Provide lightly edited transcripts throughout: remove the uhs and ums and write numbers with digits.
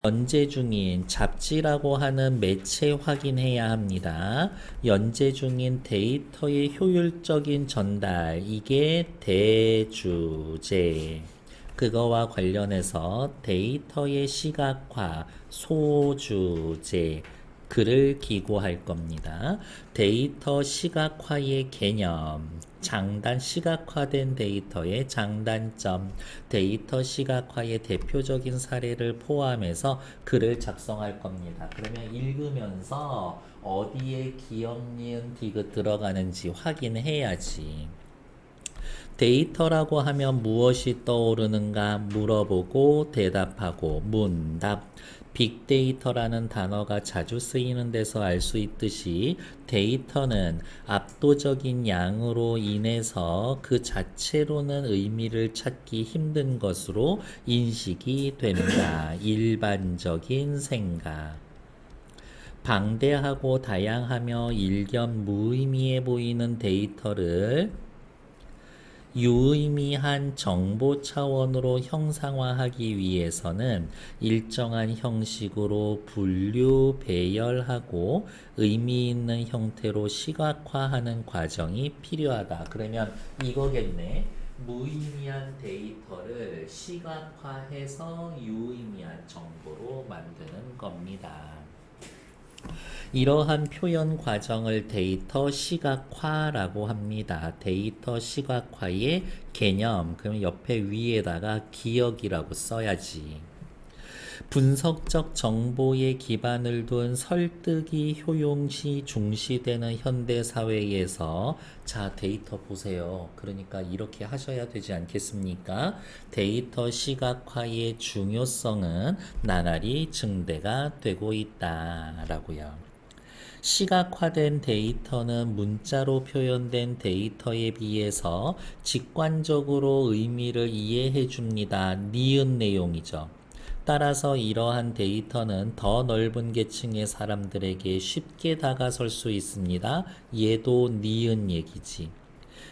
연재 중인 잡지라고 하는 매체 확인해야 합니다. 연재 중인 데이터의 효율적인 전달, 이게 대주제. 그거와 관련해서 데이터의 시각화, 소주제. 글을 기고할 겁니다. 데이터 시각화의 개념, 장단 시각화된 데이터의 장단점, 데이터 시각화의 대표적인 사례를 포함해서 글을 작성할 겁니다. 그러면 읽으면서 어디에 기억, 니은, 디귿 들어가는지 확인해야지. 데이터라고 하면 무엇이 떠오르는가 물어보고 대답하고 문답. 빅데이터라는 단어가 자주 쓰이는 데서 알 수 있듯이 데이터는 압도적인 양으로 인해서 그 자체로는 의미를 찾기 힘든 것으로 인식이 된다. 일반적인 생각. 방대하고 다양하며 일견 무의미해 보이는 데이터를 유의미한 정보 차원으로 형상화하기 위해서는 일정한 형식으로 분류, 배열하고 의미 있는 형태로 시각화하는 과정이 필요하다. 그러면 이거겠네. 무의미한 데이터를 시각화해서 유의미한 정보로 만드는 겁니다. 이러한 표현 과정을 데이터 시각화라고 합니다. 데이터 시각화의 개념, 그럼 옆에 위에다가 기억이라고 써야지. 분석적 정보에 기반을 둔 설득이 효용시 중시되는 현대 사회에서 자, 데이터 보세요. 그러니까 이렇게 하셔야 되지 않겠습니까? 데이터 시각화의 중요성은 나날이 증대가 되고 있다라고요. 시각화된 데이터는 문자로 표현된 데이터에 비해서 직관적으로 의미를 이해해 줍니다. 니은 내용이죠. 따라서 이러한 데이터는 더 넓은 계층의 사람들에게 쉽게 다가설 수 있습니다. 얘도 니은 얘기지.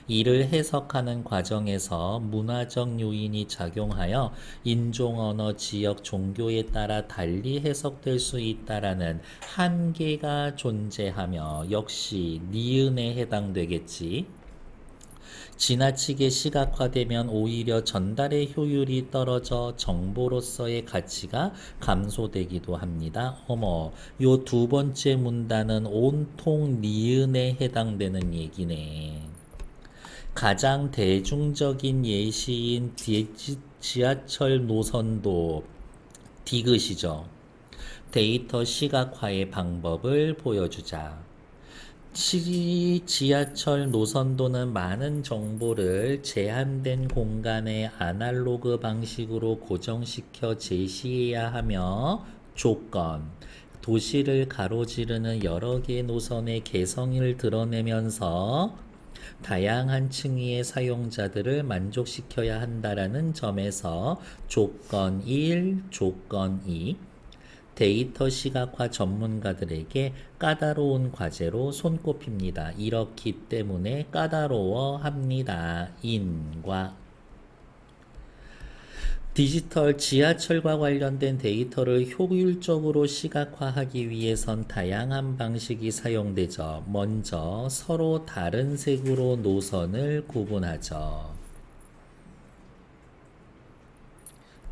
이를 해석하는 과정에서 문화적 요인이 작용하여 인종, 언어, 지역, 종교에 따라 달리 해석될 수 있다라는 한계가 존재하며 역시 니은에 해당되겠지. 지나치게 시각화되면 오히려 전달의 효율이 떨어져 정보로서의 가치가 감소되기도 합니다. 어머, 요 두 번째 문단은 온통 니은에 해당되는 얘기네. 가장 대중적인 예시인 지하철 노선도 디귿이죠. 데이터 시각화의 방법을 보여주자. 지하철 노선도는 많은 정보를 제한된 공간의 아날로그 방식으로 고정시켜 제시해야 하며 조건, 도시를 가로지르는 여러 개의 노선의 개성을 드러내면서 다양한 층위의 사용자들을 만족시켜야 한다라는 점에서 조건 1, 조건 2, 데이터 시각화 전문가들에게 까다로운 과제로 손꼽힙니다. 이렇기 때문에 까다로워합니다. 인과 디지털 지하철과 관련된 데이터를 효율적으로 시각화하기 위해선 다양한 방식이 사용되죠. 먼저 서로 다른 색으로 노선을 구분하죠.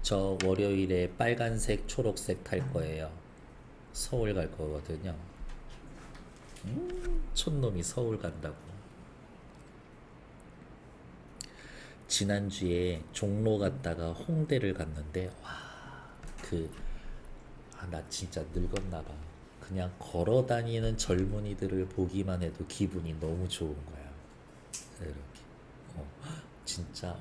저 월요일에 빨간색, 초록색 탈 거예요. 서울 갈 거거든요. 촌놈이 서울 간다고. 지난주에 종로 갔다가 홍대를 갔는데 나 진짜 늙었나 봐. 그냥 걸어 다니는 젊은이들을 보기만 해도 기분이 너무 좋은 거야. 이렇게. 진짜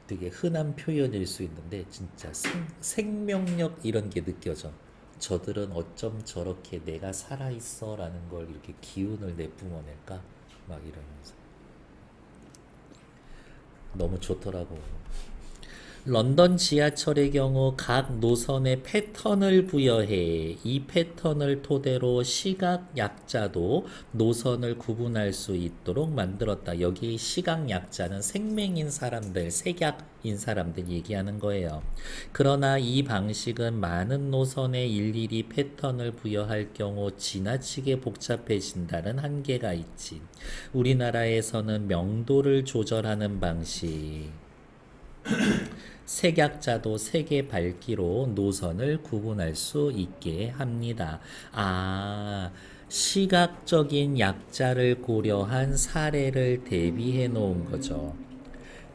되게 흔한 표현일 수 있는데 진짜 생명력 이런 게 느껴져. 저들은 어쩜 저렇게 내가 살아있어 라는 걸 이렇게 기운을 내뿜어낼까? 막 이러면서. 너무 좋더라고. 런던 지하철의 경우 각 노선에 패턴을 부여해 이 패턴을 토대로 시각 약자도 노선을 구분할 수 있도록 만들었다. 여기 시각 약자는 생맹인 사람들, 색약인 사람들 얘기하는 거예요. 그러나 이 방식은 많은 노선에 일일이 패턴을 부여할 경우 지나치게 복잡해진다는 한계가 있지. 우리나라에서는 명도를 조절하는 방식, 색약자도 색의 밝기로 노선을 구분할 수 있게 합니다. 아, 시각적인 약자를 고려한 사례를 대비해 놓은 거죠.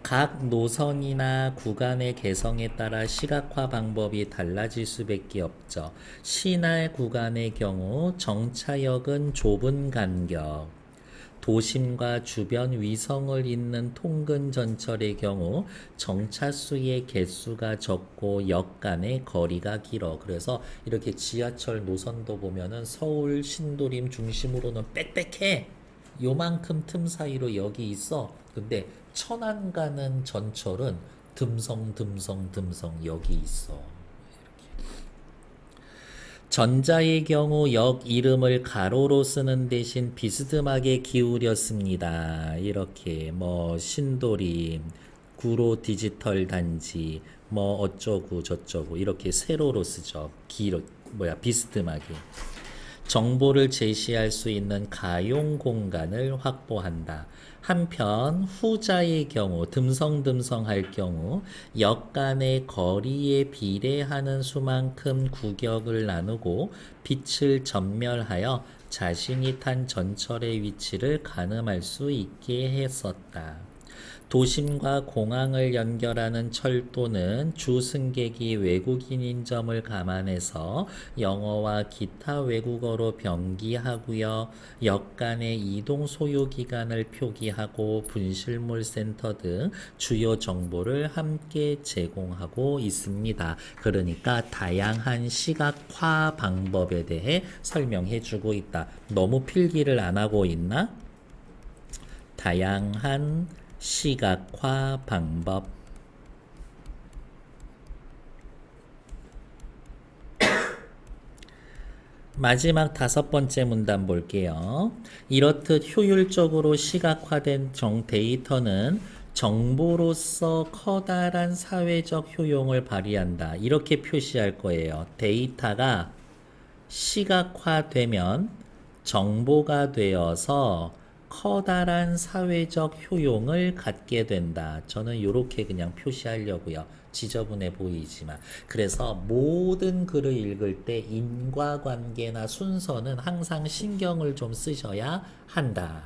각 노선이나 구간의 개성에 따라 시각화 방법이 달라질 수밖에 없죠. 시내 구간의 경우 정차역은 좁은 간격, 도심과 주변 위성을 잇는 통근 전철의 경우 정차수의 개수가 적고 역 간의 거리가 길어. 그래서 이렇게 지하철 노선도 보면은 서울 신도림 중심으로는 빽빽해. 요만큼 틈 사이로 여기 있어. 근데 천안 가는 전철은 듬성 여기 있어. 전자의 경우 역 이름을 가로로 쓰는 대신 비스듬하게 기울였습니다. 이렇게 뭐 신도림, 구로 디지털 단지, 뭐 어쩌고 저쩌고 이렇게 세로로 쓰죠. 비스듬하게. 정보를 제시할 수 있는 가용 공간을 확보한다. 한편 후자의 경우 듬성듬성할 경우 역 간의 거리에 비례하는 수만큼 구격을 나누고 빛을 전멸하여 자신이 탄 전철의 위치를 가늠할 수 있게 했었다. 도심과 공항을 연결하는 철도는 주 승객이 외국인인 점을 감안해서 영어와 기타 외국어로 병기하고요. 역 간의 이동 소요 기간을 표기하고 분실물 센터 등 주요 정보를 함께 제공하고 있습니다. 그러니까 다양한 시각화 방법에 대해 설명해 주고 있다. 너무 필기를 안 하고 있나? 다양한 시각화 방법. 마지막 5번째 문단 볼게요. 이렇듯 효율적으로 시각화된 데이터는 정보로서 커다란 사회적 효용을 발휘한다. 이렇게 표시할 거예요. 데이터가 시각화되면 정보가 되어서 커다란 사회적 효용을 갖게 된다. 저는 이렇게 그냥 표시하려고요. 지저분해 보이지만. 그래서 모든 글을 읽을 때 인과관계나 순서는 항상 신경을 좀 쓰셔야 한다.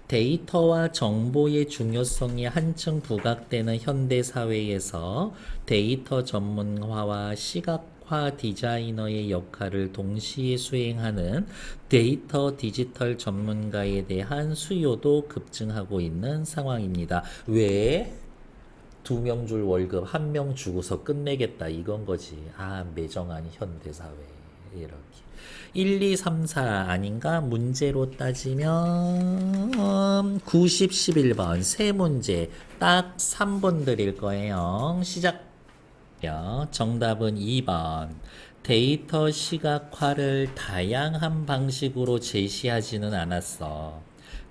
데이터와 정보의 중요성이 한층 부각되는 현대 사회에서 데이터 전문화와 시각화 디자이너의 역할을 동시에 수행하는 데이터 디지털 전문가에 대한 수요도 급증하고 있는 상황입니다. 왜? 2명 줄 월급 1명 주고서 끝내겠다 이건 거지. 아, 매정한 현대사회. 이렇게. 1, 2, 3, 4 아닌가? 문제로 따지면 90, 11번 세 문제 딱 3번 드릴 거예요. 시작. 정답은 2번. 데이터 시각화를 다양한 방식으로 제시하지는 않았어.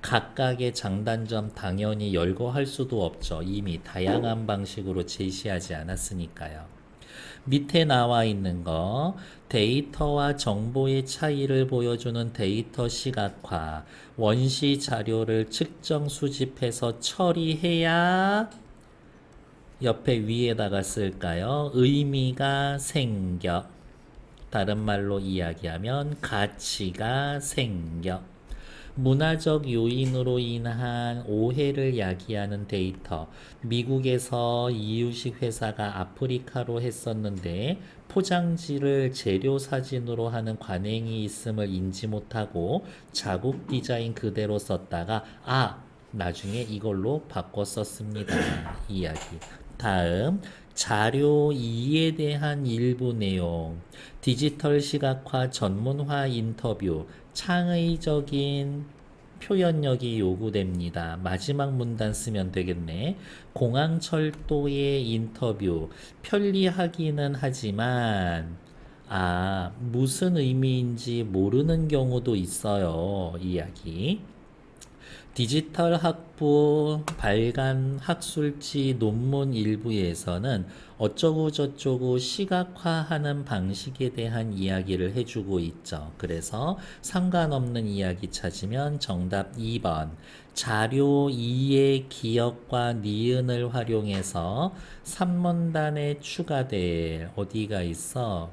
각각의 장단점 당연히 열거할 수도 없죠. 이미 다양한 방식으로 제시하지 않았으니까요. 밑에 나와 있는 거 데이터와 정보의 차이를 보여주는 데이터 시각화. 원시 자료를 측정 수집해서 처리해야 옆에 위에다가 쓸까요? 의미가 생겨. 다른 말로 이야기하면 가치가 생겨. 문화적 요인으로 인한 오해를 야기하는 데이터. 미국에서 이유식 회사가 아프리카로 했었는데 포장지를 재료 사진으로 하는 관행이 있음을 인지 못하고 자국 디자인 그대로 썼다가 나중에 이걸로 바꿔 썼습니다. 이야기. 다음 자료 2에 대한 일부 내용. 디지털 시각화 전문화 인터뷰. 창의적인 표현력이 요구됩니다. 마지막 문단 쓰면 되겠네. 공항철도의 인터뷰. 편리하기는 하지만 무슨 의미인지 모르는 경우도 있어요. 이야기. 디지털 학부 발간 학술지 논문 일부에서는 어쩌고저쩌고 시각화하는 방식에 대한 이야기를 해주고 있죠. 그래서 상관없는 이야기 찾으면 정답 2번. 자료 2의 기역과 니은을 활용해서 3문단에 추가될 어디가 있어?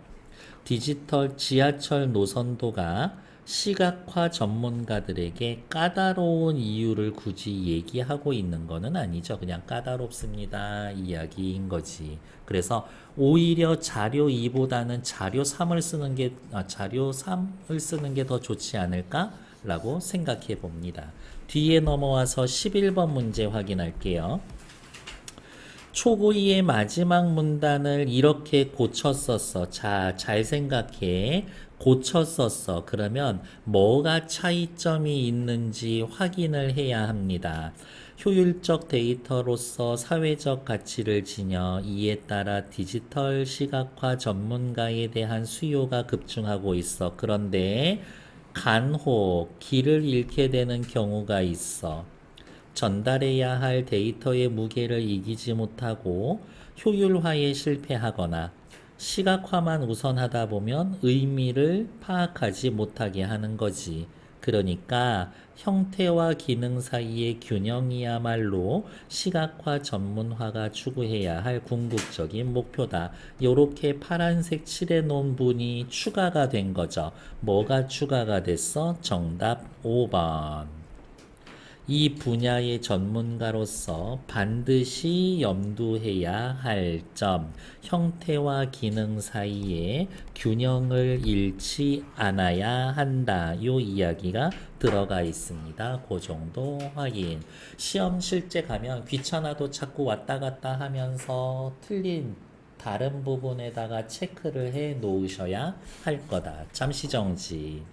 디지털 지하철 노선도가 시각화 전문가들에게 까다로운 이유를 굳이 얘기하고 있는 거는 아니죠. 그냥 까다롭습니다. 이야기인 거지. 그래서 오히려 자료 2보다는 자료 3을 쓰는 게 더 좋지 않을까라고 생각해 봅니다. 뒤에 넘어와서 11번 문제 확인할게요. 초고이의 마지막 문단을 이렇게 고쳤었어. 자, 잘 생각해. 고쳤었어. 그러면 뭐가 차이점이 있는지 확인을 해야 합니다. 효율적 데이터로서 사회적 가치를 지녀 이에 따라 디지털 시각화 전문가에 대한 수요가 급증하고 있어. 그런데 간혹 길을 잃게 되는 경우가 있어. 전달해야 할 데이터의 무게를 이기지 못하고 효율화에 실패하거나 시각화만 우선하다 보면 의미를 파악하지 못하게 하는 거지. 그러니까 형태와 기능 사이의 균형이야말로 시각화 전문화가 추구해야 할 궁극적인 목표다. 요렇게 파란색 칠해 놓은 분이 추가가 된 거죠. 뭐가 추가가 됐어? 정답 5번. 이 분야의 전문가로서 반드시 염두해야 할 점, 형태와 기능 사이에 균형을 잃지 않아야 한다. 요 이야기가 들어가 있습니다. 그 정도 확인. 시험 실제 가면 귀찮아도 자꾸 왔다 갔다 하면서 틀린 다른 부분에다가 체크를 해 놓으셔야 할 거다. 잠시 정지.